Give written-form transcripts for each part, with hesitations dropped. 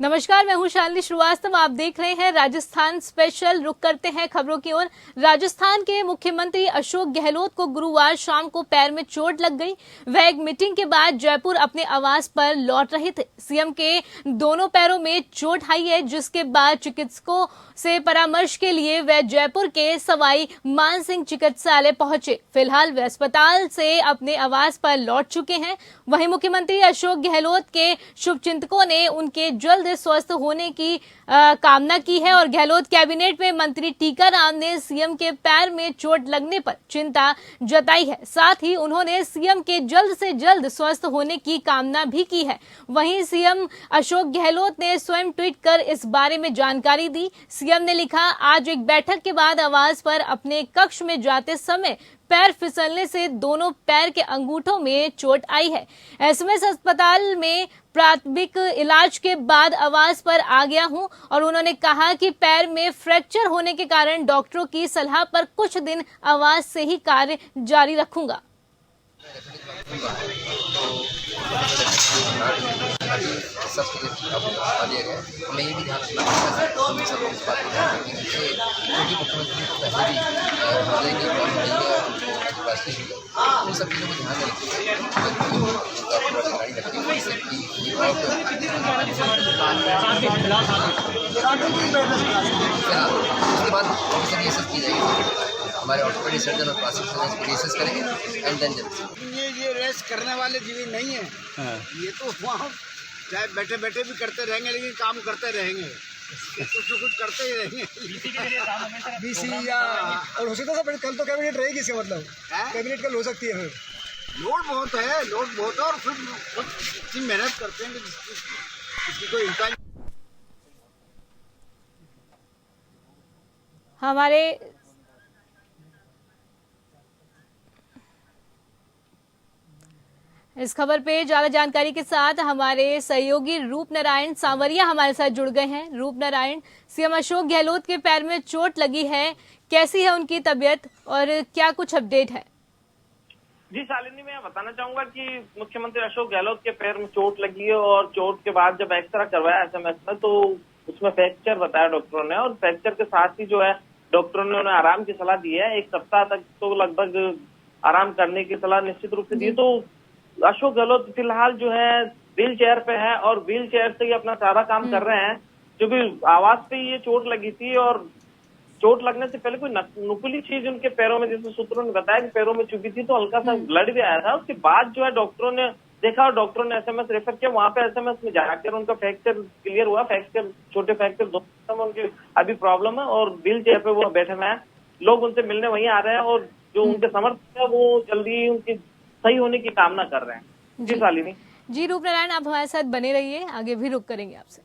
नमस्कार, मैं हूं शालिनी श्रीवास्तव। आप देख रहे हैं राजस्थान स्पेशल। रुक करते हैं खबरों की ओर। राजस्थान के मुख्यमंत्री अशोक गहलोत को गुरुवार शाम को पैर में चोट लग गई। वह एक मीटिंग के बाद जयपुर अपने आवास पर लौट रहे थे। सीएम के दोनों पैरों में चोट आई है, जिसके बाद चिकित्सकों से परामर्श के लिए वह जयपुर के सवाई मानसिंह चिकित्सालय पहुंचे। फिलहाल वे अस्पताल से अपने आवास पर लौट चुके हैं। वहीं मुख्यमंत्री अशोक गहलोत के शुभचिंतकों ने उनके जल्द स्वस्थ होने की कामना की है और गहलोत कैबिनेट में मंत्री टीकाराम ने सीएम के पैर में चोट लगने पर चिंता जताई है। साथ ही उन्होंने सीएम के जल्द से जल्द स्वस्थ होने की कामना भी की है। वहीं सीएम अशोक गहलोत ने स्वयं ट्वीट कर इस बारे में जानकारी दी। सीएम ने लिखा, आज एक बैठक के बाद आवास पर अपने कक्ष में जाते समय पैर फिसलने से दोनों पैर के अंगूठों में चोट आई है। एसएमएस अस्पताल में प्राथमिक इलाज के बाद आवास पर आ गया हूं और उन्होंने कहा कि पैर में फ्रैक्चर होने के कारण डॉक्टरों की सलाह पर कुछ दिन आवास से ही कार्य जारी रखूंगा। हमें ये भी ध्यान रखना पड़ता है सब इस बात को ध्यान रखेंगे क्योंकि मुख्यमंत्री को पहले भी हृदय की प्रॉब्लम नहीं है और राष्ट्रीय शुगर उन सब चीज़ों को ध्यान में रखिए गाड़ी रखिए उसके बाद ऑफिसर ये सब की जाएगी। हमारे ऑर्थोपेडिक सर्जन और प्लास्टिक सर्जन को केसेस करेंगे एंड देन ये रेस्ट करने वाले जीवी नहीं है। ये तो वहाँ चाहे बैठे बैठे भी करते रहेंगे, लेकिन काम करते रहेंगे, कुछ न कुछ करते ही रहेंगे। बीसी या और हो सकता है कल तो कैबिनेट रहेगी, इसका मतलब कैबिनेट कल हो सकती है। फिर लोड बहुत है और फिर इतनी मेहनत करते हैं कि इसकी कोई इम्कान। हमारे इस खबर पे ज्यादा जानकारी के साथ हमारे सहयोगी रूप नारायण सांवरिया हमारे साथ जुड़ गए हैं। रूप नारायण, सीएम अशोक गहलोत के पैर में चोट लगी है, कैसी है उनकी तबीयत और क्या कुछ अपडेट है? जी शालिनी, मैं बताना चाहूंगा कि मुख्यमंत्री अशोक गहलोत के पैर में चोट लगी है और चोट के बाद जब एक्सरा करवाया एसएमएस में तो उसमें फ्रैक्चर बताया डॉक्टरों ने और फ्रैक्चर के साथ ही जो है डॉक्टरों ने उन्हें आराम की सलाह दी है। 1 सप्ताह तक तो लगभग आराम करने की सलाह निश्चित रूप से दी। तो अशोक गहलोत फिलहाल जो है व्हील चेयर पे है और व्हील चेयर से ही अपना सारा काम कर रहे हैं, क्योंकि आवाज पे ये चोट लगी थी और चोट लगने से पहले कोई नुकीली चीज उनके पैरों में, जैसे सूत्रों ने बताया कि पैरों में चुभी थी तो हल्का सा ब्लड भी आया था। उसके बाद जो है डॉक्टरों ने देखा और डॉक्टरों ने एसएमएस रेफर किया। वहां पे एसएमएस में जाकर उनका फ्रैक्चर क्लियर हुआ। फ्रैक्चर, छोटे फ्रैक्चर दोनों में उनकी अभी प्रॉब्लम है और व्हील चेयर पे वो बैठे हुए हैं। लोग उनसे मिलने वहीं आ रहे हैं और जो उनके समर्थक है वो जल्दी उनकी सही होने की कामना कर रहे हैं। जी शालिनी। जी रूप नारायण, आप हमारे साथ बने रहिए, आगे भी रुक करेंगे आपसे।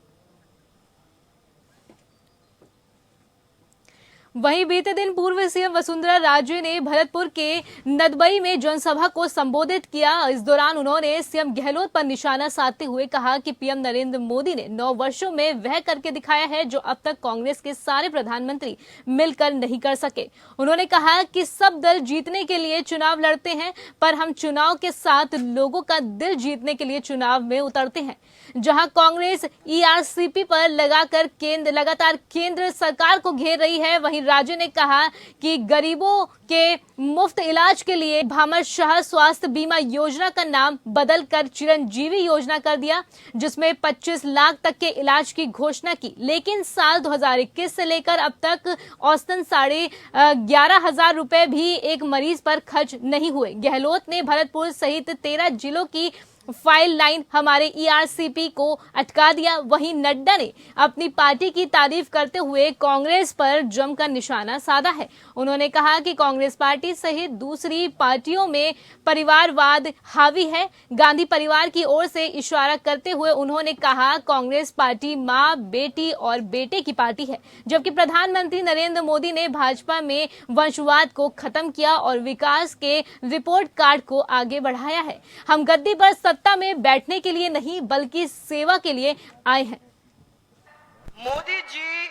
वहीं बीते दिन पूर्व सीएम वसुंधरा राजे ने भरतपुर के नदबई में जनसभा को संबोधित किया। इस दौरान उन्होंने सीएम गहलोत पर निशाना साधते हुए कहा कि पीएम नरेंद्र मोदी ने 9 वर्षों में वह करके दिखाया है जो अब तक कांग्रेस के सारे प्रधानमंत्री मिलकर नहीं कर सके। उन्होंने कहा कि सब दल जीतने के लिए चुनाव लड़ते हैं, पर हम चुनाव के साथ लोगों का दिल जीतने के लिए चुनाव में उतरते हैं। जहां कांग्रेस ईआरसीपी पर लगातार केंद्र सरकार को घेर रही है, वहीं राजे ने कहा कि गरीबों के मुफ्त इलाज के लिए भामाशाह स्वास्थ्य बीमा योजना का नाम बदलकर चिरंजीवी योजना कर दिया, जिसमें 25 लाख तक के इलाज की घोषणा की। लेकिन साल 2021 से लेकर अब तक औसतन 11,500 रुपए भी एक मरीज पर खर्च नहीं हुए। गहलोत ने भरतपुर सहित 13 जिलों की फाइल लाइन हमारे ईआरसीपी को अटका दिया। वहीं नड्डा ने अपनी पार्टी की तारीफ करते हुए कांग्रेस पर जमकर निशाना साधा है। उन्होंने कहा कि कांग्रेस पार्टी सहित दूसरी पार्टियों में परिवारवाद हावी है। गांधी परिवार की ओर से इशारा करते हुए उन्होंने कहा, कांग्रेस पार्टी मां, बेटी और बेटे की पार्टी है, जबकि प्रधानमंत्री नरेंद्र मोदी ने भाजपा में वंशवाद को खत्म किया और विकास के रिपोर्ट कार्ड को आगे बढ़ाया है। हम गद्दी पर सत्ता में बैठने के लिए नहीं बल्कि सेवा के लिए आए हैं। मोदी जी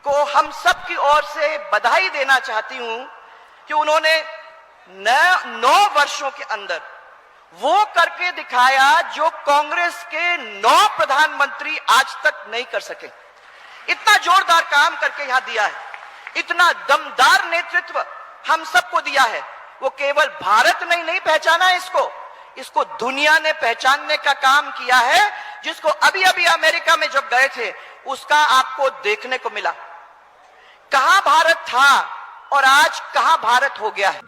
को हम सब की ओर से बधाई देना चाहती हूं कि उन्होंने 9 वर्षों के अंदर वो करके दिखाया जो कांग्रेस के 9 प्रधानमंत्री आज तक नहीं कर सके। इतना जोरदार काम करके यहां दिया है, इतना दमदार नेतृत्व हम सबको दिया है। वो केवल भारत नहीं पहचाना इसको दुनिया ने पहचानने का काम किया है, जिसको अभी अभी अमेरिका में जब गए थे उसका आपको देखने को मिला। कहां भारत था और आज कहां भारत हो गया है।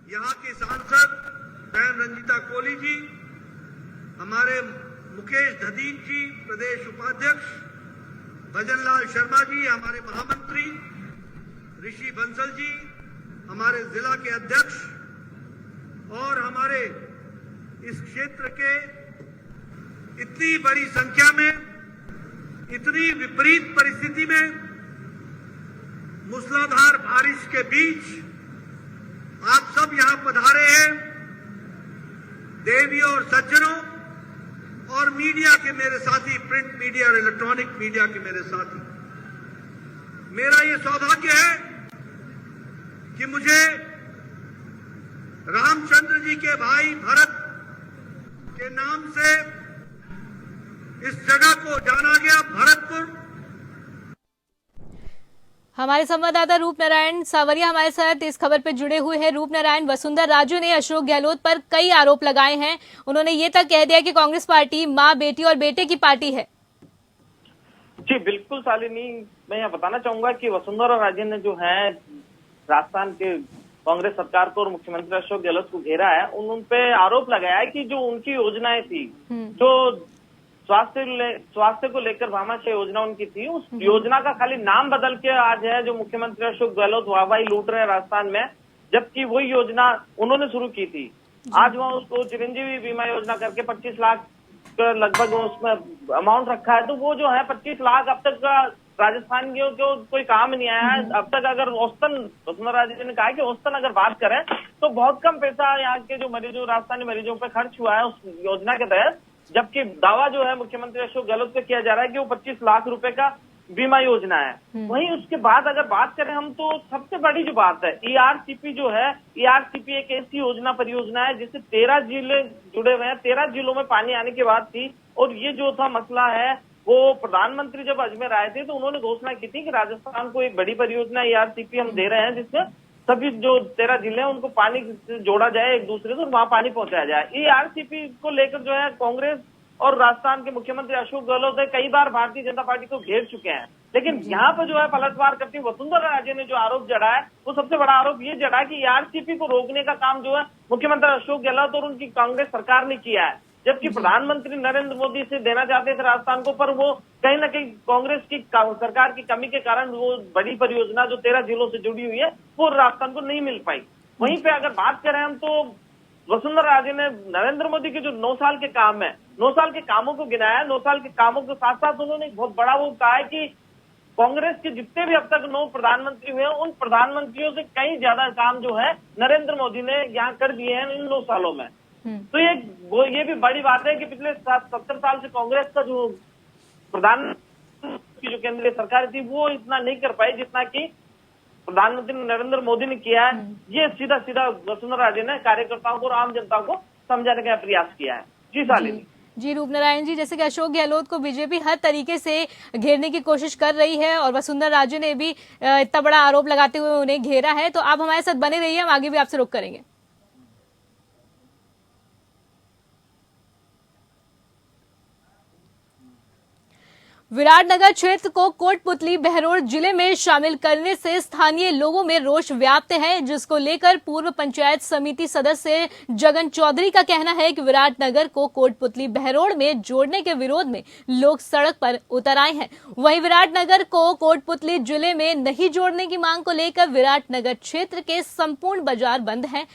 यहाँ के सांसद बहन रंजीता कोली जी, हमारे मुकेश धदीन जी प्रदेश उपाध्यक्ष, भजनलाल शर्मा जी हमारे महामंत्री, ऋषि बंसल जी हमारे जिला के अध्यक्ष, और हमारे इस क्षेत्र के इतनी बड़ी संख्या में, इतनी विपरीत परिस्थिति में, मूसलाधार बारिश के बीच आप सब यहां पधारे हैं। देवियों और सज्जनों और मीडिया के मेरे साथी, प्रिंट मीडिया और इलेक्ट्रॉनिक मीडिया के मेरे साथी, मेरा ये सौभाग्य है कि मुझे रामचंद्र जी के भाई भरत के नाम से इस जगह को जाना गया, भरतपुर। हमारे संवाददाता रूप नारायण सावरिया हमारे साथ इस खबर पर जुड़े हुए हैं। रूप नारायण, वसुंधरा राजे ने अशोक गहलोत पर कई आरोप लगाए हैं। उन्होंने ये तक कह दिया कि कांग्रेस पार्टी मां, बेटी और बेटे की पार्टी है। जी बिल्कुल शालिनी, मैं यहाँ बताना चाहूंगा कि वसुंधरा राजे ने जो है राजस्थान के कांग्रेस सरकार को और मुख्यमंत्री अशोक गहलोत को घेरा है। उन पे आरोप लगाया है कि जो उनकी योजनाएं थी, जो स्वास्थ्य को लेकर भामाशाह योजना उनकी थी, उस योजना का खाली नाम बदल के आज है जो मुख्यमंत्री अशोक गहलोत वाहवाही लूट रहे हैं राजस्थान में, जबकि वही योजना उन्होंने शुरू की थी। आज वहां उसको चिरंजीवी बीमा योजना करके 25 लाख लगभग उसमें अमाउंट रखा है। तो वो जो है 25 लाख अब तक राजस्थान के कोई काम नहीं आया है अब तक। अगर औसतन, वसुंधरा राजे ने कहा कि औसतन अगर बात करें तो बहुत कम पैसा यहाँ के जो मरीजों, राजस्थानी मरीजों पर खर्च हुआ है उस योजना के तहत, जबकि दावा जो है मुख्यमंत्री अशोक गहलोत पे किया जा रहा है कि वो 25 लाख रुपए का बीमा योजना है। वहीं उसके बाद अगर बात करें हम, तो सबसे बड़ी जो बात है ERCP जो है, ERCP एक ऐसी योजना परियोजना है जिससे 13 जिले जुड़े हुए हैं। 13 जिलों में पानी आने के बाद थी, और ये जो था मसला है वो प्रधानमंत्री जब अजमेर आए थे तो उन्होंने घोषणा की थी कि राजस्थान को एक बड़ी परियोजना ERCP हम दे रहे हैं, जिसमें सभी जो 13 जिले हैं उनको पानी से जोड़ा जाए एक दूसरे से, और वहां पानी पहुंचाया जाए। ERCP को लेकर जो है कांग्रेस और राजस्थान के मुख्यमंत्री अशोक गहलोत कई बार भारतीय जनता पार्टी को घेर चुके हैं, लेकिन यहाँ पर जो है पलटवार करती वसुंधरा राजे ने जो आरोप जड़ा है, वो सबसे बड़ा आरोप ये जड़ा कि ERCP को रोकने का काम जो है मुख्यमंत्री अशोक गहलोत और उनकी कांग्रेस सरकार ने किया है, जबकि प्रधानमंत्री नरेंद्र मोदी से देना चाहते थे राजस्थान को, पर वो कहीं ना कहीं कांग्रेस की सरकार की कमी के कारण वो बड़ी परियोजना जो 13 जिलों से जुड़ी हुई है वो राजस्थान को नहीं मिल पाई। वहीं पे अगर बात करें हम, तो वसुंधरा राजे ने नरेंद्र मोदी के जो 9 साल के काम है, 9 साल के कामों को गिनाया। 9 साल के कामों के साथ साथ उन्होंने एक बहुत बड़ा वो कहा है कि कांग्रेस के जितने भी अब तक 9 प्रधानमंत्री हुए हैं, उन प्रधानमंत्रियों से कई ज्यादा काम जो है नरेंद्र मोदी ने यहाँ कर दिए हैं इन 9 सालों में। तो ये भी बड़ी बात है कि पिछले 70 साल से कांग्रेस का जो प्रधानमंत्री की जो केंद्रीय सरकार थी वो इतना नहीं कर पाई जितना कि प्रधानमंत्री नरेंद्र मोदी ने किया है। ये सीधा सीधा वसुंधरा राजे ने कार्यकर्ताओं को और आम जनता को समझाने का प्रयास किया है। जी शालिनी। जी रूप नारायण जी, जैसे कि अशोक गहलोत को बीजेपी हर तरीके से घेरने की कोशिश कर रही है और वसुंधरा राजे ने भी इतना बड़ा आरोप लगाते हुए उन्हें घेरा है, तो आप हमारे साथ बने रहिए, हम आगे भी आपसे रुख करेंगे। विराटनगर क्षेत्र को कोटपुतली बहरोड जिले में शामिल करने से स्थानीय लोगों में रोष व्याप्त है, जिसको लेकर पूर्व पंचायत समिति सदस्य जगन चौधरी का कहना है कि विराटनगर को कोटपुतली बहरोड में जोड़ने के विरोध में लोग सड़क पर उतर आए हैं। वहीं विराटनगर को कोटपुतली जिले में नहीं जोड़ने की मांग को लेकर विराटनगर क्षेत्र के संपूर्ण बाजार बंद हैं।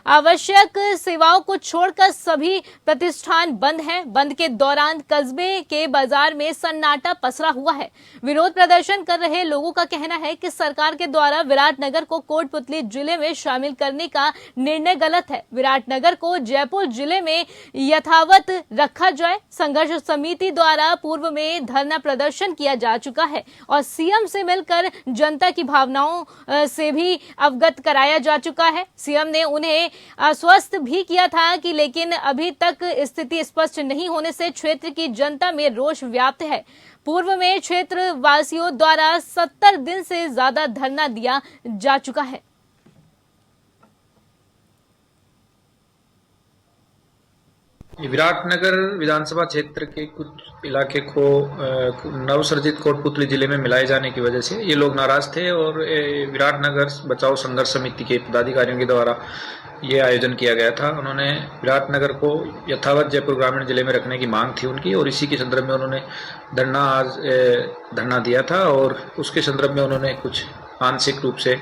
आवश्यक सेवाओं को छोड़कर सभी प्रतिष्ठान बंद हैं। बंद के दौरान कस्बे के बाजार में सन्नाटा पसरा हुआ है। विरोध प्रदर्शन कर रहे लोगों का कहना है कि सरकार के द्वारा विराटनगर को कोटपुतली जिले में शामिल करने का निर्णय गलत है। विराटनगर को जयपुर जिले में यथावत रखा जाए। संघर्ष समिति द्वारा पूर्व में धरना प्रदर्शन किया जा चुका है और सीएम से मिलकर जनता की भावनाओं से भी अवगत कराया जा चुका है। सीएम ने उन्हें आश्वस्त भी किया था कि लेकिन अभी तक स्थिति स्पष्ट नहीं होने से क्षेत्र की जनता में रोष व्याप्त है। पूर्व में क्षेत्र वासियों द्वारा 70 दिन से ज्यादा धरना दिया जा चुका है। विराटनगर विधानसभा क्षेत्र के कुछ इलाके को नवसर्जित कोटपुतली जिले में मिलाए जाने की वजह से ये लोग नाराज थे और विराटनगर बचाओ संघर्ष समिति के पदाधिकारियों के द्वारा ये आयोजन किया गया था। उन्होंने विराटनगर को यथावत जयपुर ग्रामीण जिले में रखने की मांग थी उनकी और इसी के संदर्भ में उन्होंने धरना दिया था और उसके संदर्भ में उन्होंने कुछ आंशिक रूप से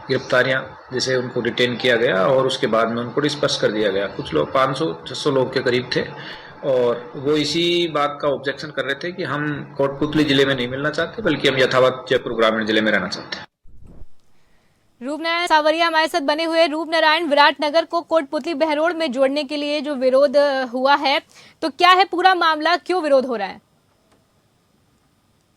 गिरफ्तारियां जैसे उनको डिटेन किया गया और उसके बाद में उनको डिस्पर्स कर दिया गया। कुछ लोग 500-600 लोग के करीब थे और वो इसी बात का ऑब्जेक्शन कर रहे थे कि हम कोटपुतली जिले में नहीं मिलना चाहते बल्कि हम यथावत जयपुर ग्रामीण जिले में रहना चाहते हैं। रूपनारायण सावरिया हमारे साथ बने हुए। रूपनारायण, विराटनगर को कोटपुतली बहरोड में जोड़ने के लिए जो विरोध हुआ है, तो क्या है पूरा मामला, क्यों विरोध हो रहा है?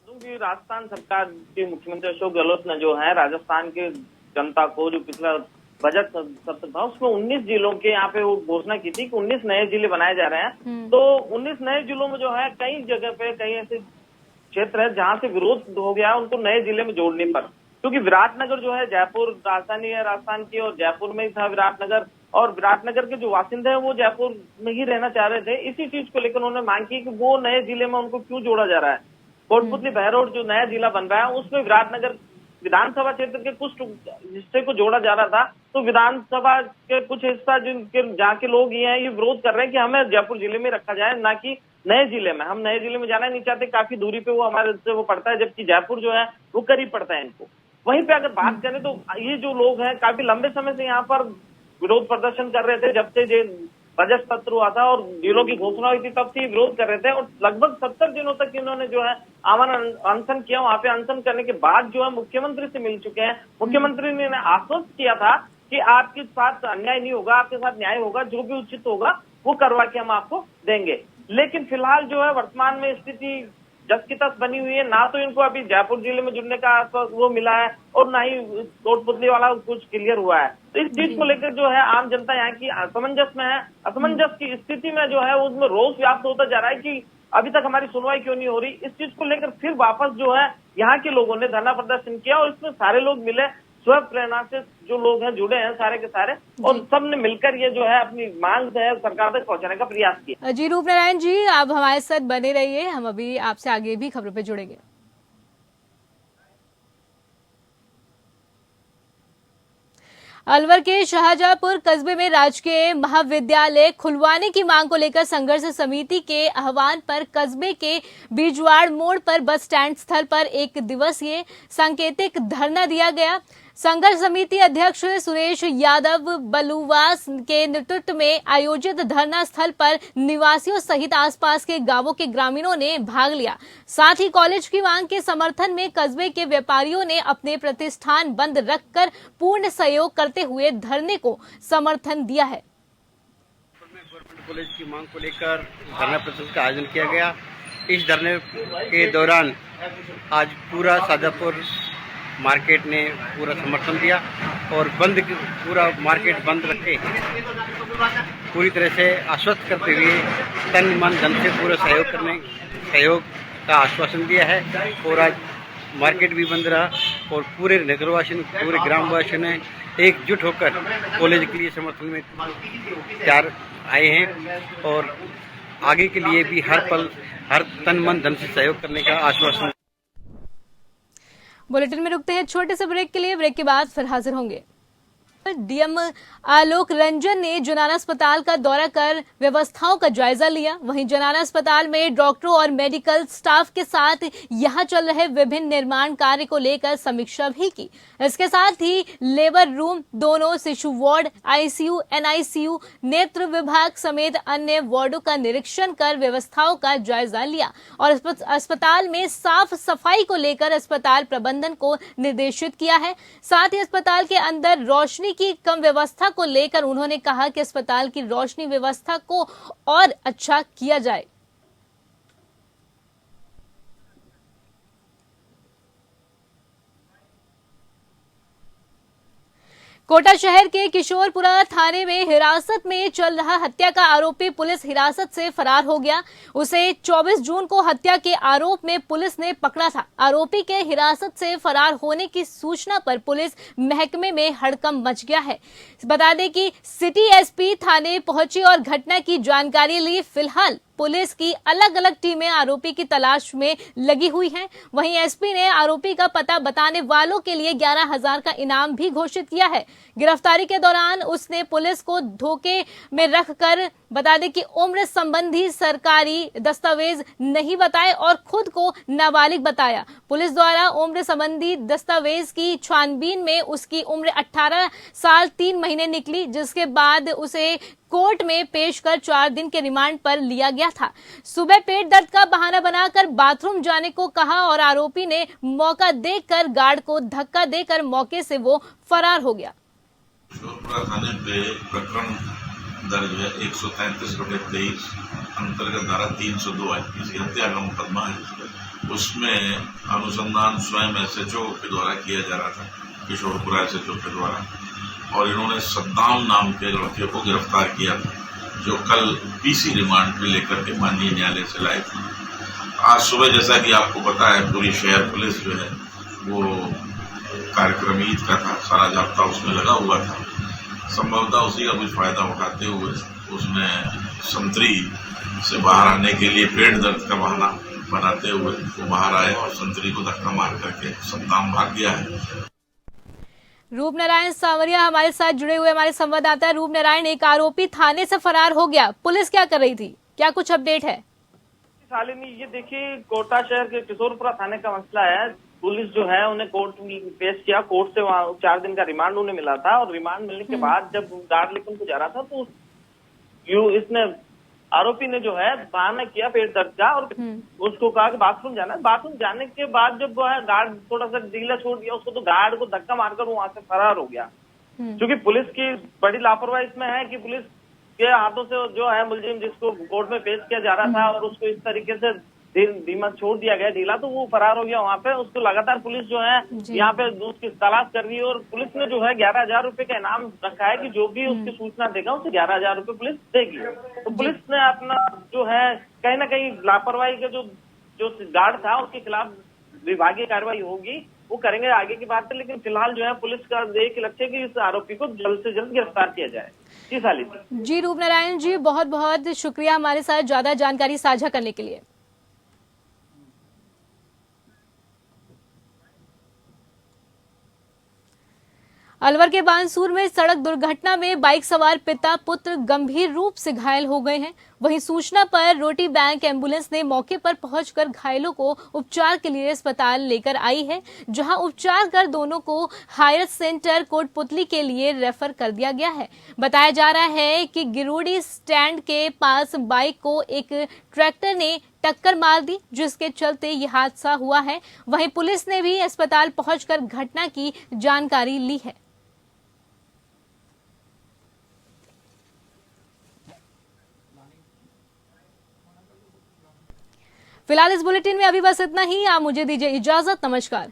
क्योंकि राजस्थान सरकार के मुख्यमंत्री अशोक गहलोत ने जो है राजस्थान के जनता को जो पिछला बजट सत्र था उसमें 19 जिलों के यहाँ पे वो घोषणा की थी कि 19 नए जिले बनाए जा रहे हैं। तो 19 नए जिलों में जो है कई जगह पे कई ऐसे क्षेत्र है जहाँ से विरोध हो गया उनको नए जिले में जोड़ने पर, क्योंकि विराटनगर जो है जयपुर राजधानी है राजस्थान की और जयपुर में ही था विराटनगर और विराटनगर के जो वासिंदे हैं वो जयपुर में ही रहना चाह रहे थे। इसी चीज को लेकर उन्होंने मांग की कि वो नए जिले में उनको क्यों जोड़ा जा रहा है। कोटपुतली बहरोड जो नया जिला बन रहा है उसमें विराटनगर विधानसभा क्षेत्र के कुछ हिस्से को जोड़ा जा रहा था। तो विधानसभा के कुछ हिस्सा जिनके जहाँ के लोग ये हैं ये विरोध कर रहे हैं कि हमें जयपुर जिले में रखा जाए, ना कि नए जिले में। हम नए जिले में जाना नहीं चाहते, काफी दूरी पे वो हमारे से वो पड़ता है, जबकि जयपुर जो है वो करीब पड़ता है इनको। वहीं पे अगर बात करें तो ये जो लोग हैं काफी लंबे समय से यहाँ पर विरोध प्रदर्शन कर रहे थे। जब से बजट सत्र हुआ था और जिलों की घोषणा हुई थी तब से विरोध कर रहे थे और लगभग 70 दिनों तक इन्होंने जो है आमरण अनशन किया। वहां पे अनशन करने के बाद जो है मुख्यमंत्री से मिल चुके हैं। मुख्यमंत्री ने आश्वस्त किया था कि आपके साथ अन्याय नहीं होगा, आपके साथ न्याय होगा, जो भी उचित होगा वो करवा के हम आपको देंगे। लेकिन फिलहाल जो है वर्तमान में स्थिति जस की तस बनी हुई है। ना तो इनको अभी जयपुर जिले में जुड़ने का वो मिला है और ना ही कोटपुतली वाला कुछ क्लियर हुआ है। तो इस चीज को लेकर जो है आम जनता यहाँ की असमंजस में है। असमंजस की स्थिति में जो है उसमें रोष व्याप्त होता जा रहा है कि अभी तक हमारी सुनवाई क्यों नहीं हो रही। इस चीज को लेकर फिर वापस जो है यहाँ के लोगों ने धरना प्रदर्शन किया और इसमें सारे लोग मिले, स्व प्रेरणा से जो लोग हैं जुड़े हैं सारे के सारे, और सबने मिलकर ये जो है अपनी मांग है सरकार तक पहुंचाने का प्रयास किया। जी रूपनारायण जी, आप हमारे साथ बने रहिए, हम अभी आपसे आगे भी खबरों पे जुड़ेंगे। अलवर के शाहजहांपुर कस्बे में राजकीय महाविद्यालय खुलवाने की मांग को लेकर संघर्ष समिति के आह्वान पर कस्बे के बीजवाड़ मोड़ पर बस स्टैंड स्थल पर एक दिवसीय सांकेतिक धरना दिया गया। संघर्ष समिति अध्यक्ष सुरेश यादव बलुवास के नेतृत्व में आयोजित धरना स्थल पर निवासियों सहित आसपास के गांवों के ग्रामीणों ने भाग लिया। साथ ही कॉलेज की मांग के समर्थन में कस्बे के व्यापारियों ने अपने प्रतिष्ठान बंद रखकर पूर्ण सहयोग करते हुए धरने को समर्थन दिया है। गवर्नमेंट कॉलेज की मांग को लेकर धरना प्रदर्शन का आयोजन किया गया। इस धरने के दौरान आज पूरा शाहजहांपुर मार्केट ने पूरा समर्थन दिया और पूरा मार्केट बंद रखे पूरी तरह से आश्वस्त करते हुए तन मन धन से पूरा सहयोग का आश्वासन दिया है। और आज मार्केट भी बंद रहा और पूरे नगरवासियों पूरे ग्रामवासियों ने एकजुट होकर कॉलेज के लिए समर्थन में तैयार आए हैं और आगे के लिए भी हर पल हर तन मन धन से सहयोग करने का आश्वासन। बुलेटिन में रुकते हैं छोटे से ब्रेक के लिए, ब्रेक के बाद फिर हाजिर होंगे। डीएम आलोक रंजन ने जनाना अस्पताल का दौरा कर व्यवस्थाओं का जायजा लिया। वहीं जनाना अस्पताल में डॉक्टरों और मेडिकल स्टाफ के साथ यहां चल रहे विभिन्न निर्माण कार्य को लेकर समीक्षा भी की। इसके साथ ही लेबर रूम, दोनों शिशु वार्ड, आईसीयू, एनआईसीयू, नेत्र विभाग समेत अन्य वार्डों का निरीक्षण कर व्यवस्थाओं का जायजा लिया और अस्पताल में साफ सफाई को लेकर अस्पताल प्रबंधन को निर्देशित किया है। साथ ही अस्पताल के अंदर रोशनी की कम व्यवस्था को लेकर उन्होंने कहा कि अस्पताल की रोशनी व्यवस्था को और अच्छा किया जाए। कोटा शहर के किशोरपुरा थाने में हिरासत में चल रहा हत्या का आरोपी पुलिस हिरासत से फरार हो गया। उसे 24 जून को हत्या के आरोप में पुलिस ने पकड़ा था। आरोपी के हिरासत से फरार होने की सूचना पर पुलिस महकमे में हड़कंप मच गया है। बता दें कि सिटी एसपी थाने पहुंची और घटना की जानकारी ली। फिलहाल पुलिस की अलग अलग टीमें आरोपी की तलाश में लगी हुई हैं। वहीं एसपी ने आरोपी का पता बताने वालों के लिए 11,000 का इनाम भी घोषित किया है। गिरफ्तारी के दौरान उसने पुलिस को धोखे में रखकर बता दें कि उम्र संबंधी सरकारी दस्तावेज नहीं बताए और खुद को नाबालिग बताया। पुलिस द्वारा उम्र संबंधी दस्तावेज की छानबीन में उसकी उम्र 18 साल 3 महीने निकली, जिसके बाद उसे कोर्ट में पेश कर 4 दिन के रिमांड पर लिया गया था। सुबह पेट दर्द का बहाना बनाकर बाथरूम जाने को कहा और आरोपी ने मौका देखकर गार्ड को धक्का देकर मौके से वो फरार हो गया। किशोरपुरा थाने पे प्रकरण दर्ज है 133/23 अंतर्गत धारा 302 आईपीसी हत्या का मुकदमा है। उसमें अनुसंधान स्वयं एसएचओ के द्वारा किया जा रहा था, किशोरपुरा एसएचओ के द्वारा, और इन्होंने सद्दाम नाम के लड़के को गिरफ्तार किया था, जो कल पीसी रिमांड पे लेकर के माननीय न्यायालय से लाए थे। आज सुबह जैसा कि आपको पता है, पूरी शहर पुलिस जो है वो कार्यक्रम ईद का था, सारा जाब्ता उसमें लगा हुआ था। संभवतः उसी का कुछ फायदा उठाते हुए उसने संतरी से बाहर आने के लिए पेट दर्द का बहाना बनाते हुए वो बाहर आया और संतरी को धक्का मार करके सद्दाम भाग गया है। रूप नारायण सांवरिया हमारे साथ जुड़े हुए हमारे संवाददाता। रूप नारायण, एक आरोपी थाने से फरार हो गया, पुलिस क्या कर रही थी, क्या कुछ अपडेट है? शालिनी, ये देखिए, कोटा शहर के किशोरपुरा थाने का मसला है। पुलिस जो है उन्हें कोर्ट में पेश किया। कोर्ट से वहाँ 4 दिन का रिमांड उन्हें मिला था और रिमांड मिलने के बाद जब गार्ड लेकर उनको जा रहा था तो इसने आरोपी ने जो है बहाना किया पेट दर्द का और उसको कहा कि बाथरूम जाना है। बाथरूम जाने के बाद जब वो है गार्ड थोड़ा सा ढीला छोड़ दिया उसको, तो गार्ड को धक्का मारकर वो वहां से फरार हो गया। क्योंकि पुलिस की बड़ी लापरवाही इसमें है कि पुलिस के हाथों से जो है मुलजिम जिसको कोर्ट में पेश किया जा रहा था और उसको इस तरीके से धीमा छोड़ दिया गया ढीला, तो वो फरार हो गया वहां पे। उसको लगातार पुलिस जो है यहाँ पे उसकी तलाश कर रही है और पुलिस ने जो है 11,000 रुपए का इनाम रखा है कि जो भी उसकी सूचना देगा उसे 11,000 रुपए पुलिस देगी। तो पुलिस ने अपना जो है कहीं ना कहीं लापरवाही का जो गार्ड था उसके खिलाफ विभागीय कार्रवाई होगी, वो करेंगे आगे की बात है। लेकिन फिलहाल जो है पुलिस का एक लक्ष्य है कि इस आरोपी को जल्द से जल्द गिरफ्तार किया जाए। जी शालिनी। जी रूप नारायण जी, बहुत बहुत शुक्रिया हमारे साथ ज्यादा जानकारी साझा करने के लिए। अलवर के बानसूर में सड़क दुर्घटना में बाइक सवार पिता पुत्र गंभीर रूप से घायल हो गए हैं। वहीं सूचना पर रोटी बैंक एम्बुलेंस ने मौके पर पहुंचकर घायलों को उपचार के लिए अस्पताल लेकर आई है, जहां उपचार कर दोनों को हायर सेंटर कोटपुतली के लिए रेफर कर दिया गया है। बताया जा रहा है कि गिरोडी स्टैंड के पास बाइक को एक ट्रैक्टर ने टक्कर मार दी, जिसके चलते ये हादसा हुआ है। वहीं पुलिस ने भी अस्पताल पहुंचकर घटना की जानकारी ली है। फिलहाल इस बुलेटिन में अभी बस इतना ही। आप मुझे दीजिए इजाजत। नमस्कार।